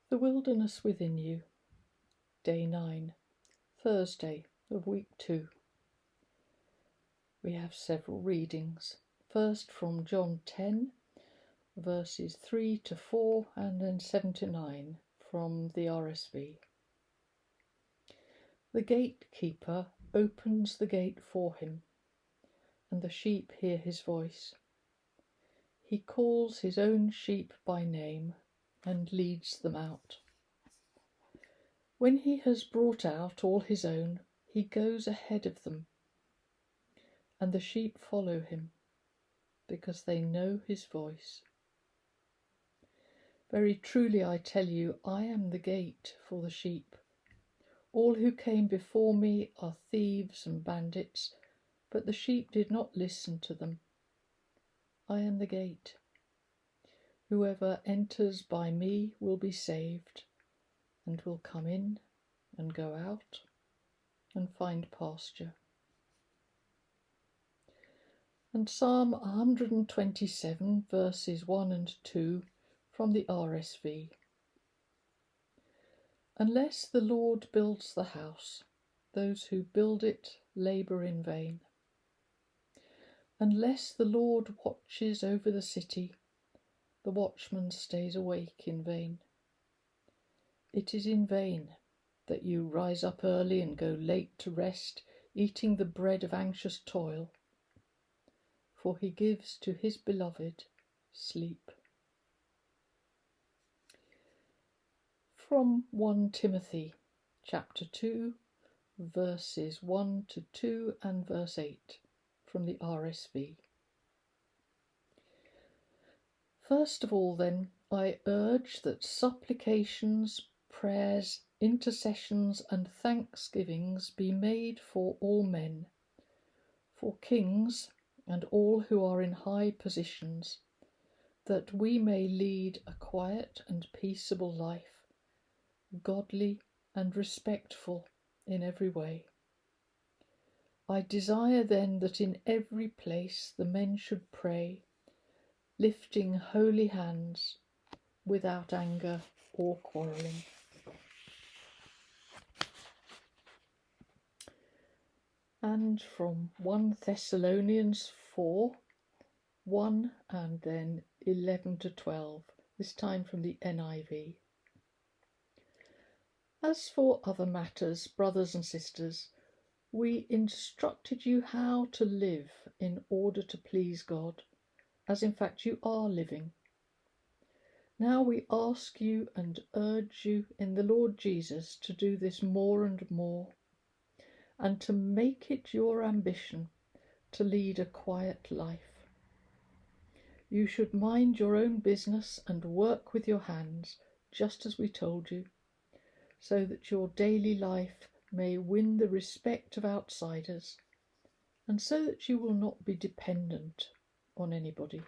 The Wilderness Within You, Day 9, Thursday of Week 2. We have several readings. First from John 10, verses 3 to 4, and then 7 to 9 from the RSV. The gatekeeper opens the gate for him, and the sheep hear his voice. He calls his own sheep by name and leads them out. When he has brought out all his own, he goes ahead of them, and the sheep follow him, because they know his voice. Very truly I tell you, I am the gate for the sheep. All who came before me are thieves and bandits, but the sheep did not listen to them. I am the gate. Whoever enters by me will be saved, and will come in and go out and find pasture. And Psalm 127, verses 1 and 2 from the RSV. Unless the Lord builds the house, those who build it labour in vain. Unless the Lord watches over the city, the watchman stays awake in vain. It is in vain that you rise up early and go late to rest, eating the bread of anxious toil, for he gives to his beloved sleep. From 1 Timothy chapter 2, verses 1 to 2 and verse 8 from the RSV. First of all, then, I urge that supplications, prayers, intercessions, and thanksgivings be made for all men, for kings and all who are in high positions, that we may lead a quiet and peaceable life, godly and respectful in every way. I desire then that in every place the men should pray, lifting holy hands, without anger or quarrelling. And from 1 Thessalonians 4, 1 and then 11 to 12, this time from the NIV. As for other matters, brothers and sisters, we instructed you how to live in order to please God, as in fact you are living. Now we ask you and urge you in the Lord Jesus to do this more and more, and to make it your ambition to lead a quiet life. You should mind your own business and work with your hands, just as we told you, so that your daily life may win the respect of outsiders, and so that you will not be dependent on anybody.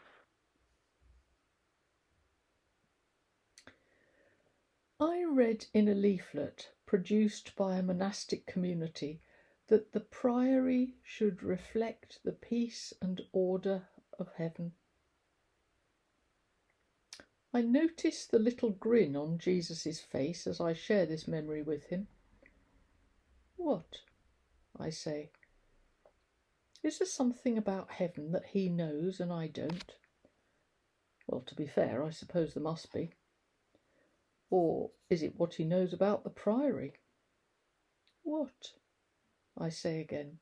I read in a leaflet produced by a monastic community that the priory should reflect the peace and order of heaven. I noticed the little grin on Jesus' face as I share this memory with him. What? I say. Is there something about heaven that he knows and I don't? Well, to be fair, I suppose there must be. Or is it what he knows about the priory? What? I say again.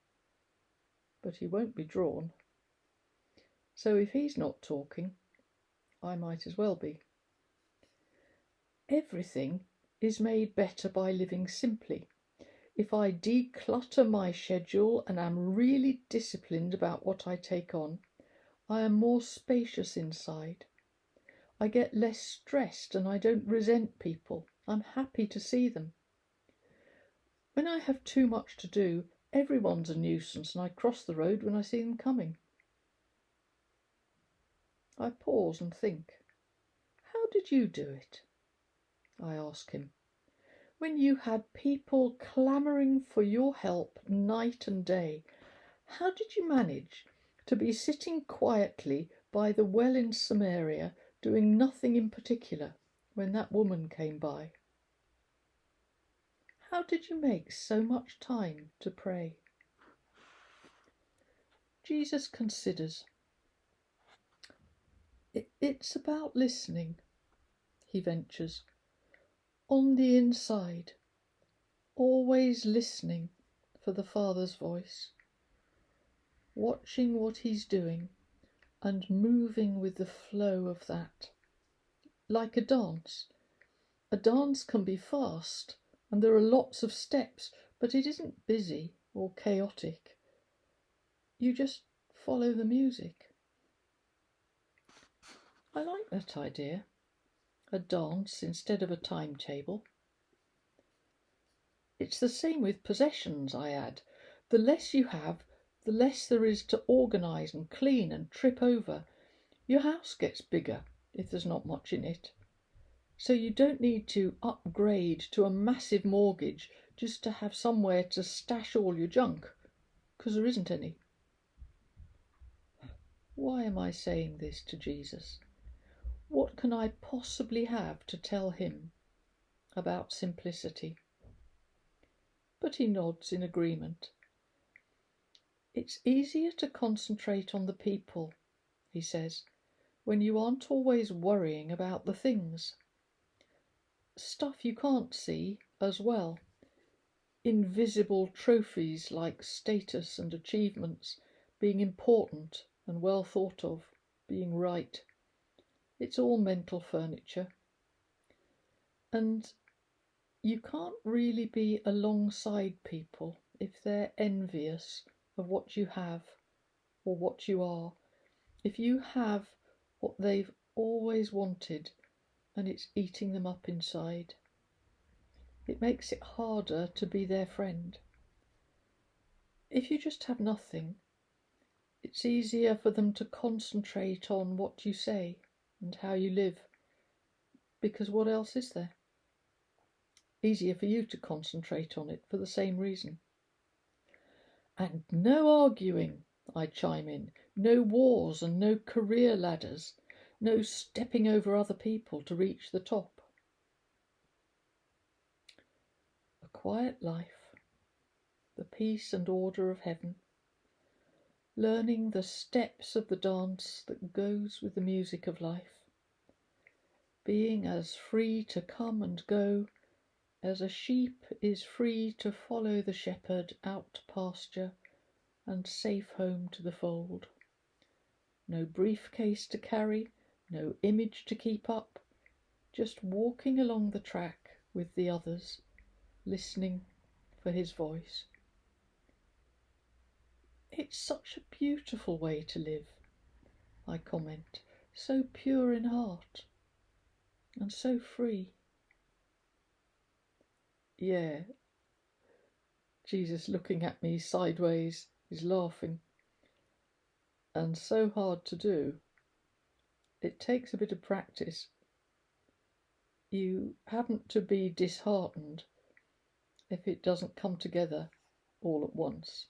But he won't be drawn. So if he's not talking, I might as well be. Everything is made better by living simply. If I declutter my schedule and am really disciplined about what I take on, I am more spacious inside. I get less stressed and I don't resent people. I'm happy to see them. When I have too much to do, everyone's a nuisance and I cross the road when I see them coming. I pause and think. How did you do it? I ask him. When you had people clamouring for your help night and day, how did you manage to be sitting quietly by the well in Samaria, doing nothing in particular, when that woman came by. How did you make so much time to pray? Jesus considers. It's about listening, he ventures. On the inside, always listening for the Father's voice, watching what he's doing and moving with the flow of that. Like a dance. A dance can be fast and there are lots of steps, but it isn't busy or chaotic. You just follow the music. I like that idea. A dance instead of a timetable. It's the same with possessions, I add. The less you have, the less there is to organise and clean and trip over. Your house gets bigger if there's not much in it. So you don't need to upgrade to a massive mortgage just to have somewhere to stash all your junk, because there isn't any. Why am I saying this to Jesus? What can I possibly have to tell him about simplicity? But he nods in agreement. It's easier to concentrate on the people, he says, when you aren't always worrying about the things. Stuff you can't see as well. Invisible trophies like status and achievements, being important and well thought of, being right. It's all mental furniture. And you can't really be alongside people if they're envious of what you have or what you are. If you have what they've always wanted and it's eating them up inside, it makes it harder to be their friend. If you just have nothing, it's easier for them to concentrate on what you say and how you live, because what else is there? Easier for you to concentrate on it for the same reason. And no arguing, I chime in, no wars and no career ladders, no stepping over other people to reach the top. A quiet life, the peace and order of heaven, learning the steps of the dance that goes with the music of life, being as free to come and go as a sheep is free to follow the shepherd out to pasture and safe home to the fold. No briefcase to carry, no image to keep up, just walking along the track with the others, listening for his voice. It's such a beautiful way to live, I comment, so pure in heart and so free. Yeah, Jesus looking at me sideways is laughing. And so hard to do. It takes a bit of practice. You haven't to be disheartened if it doesn't come together all at once.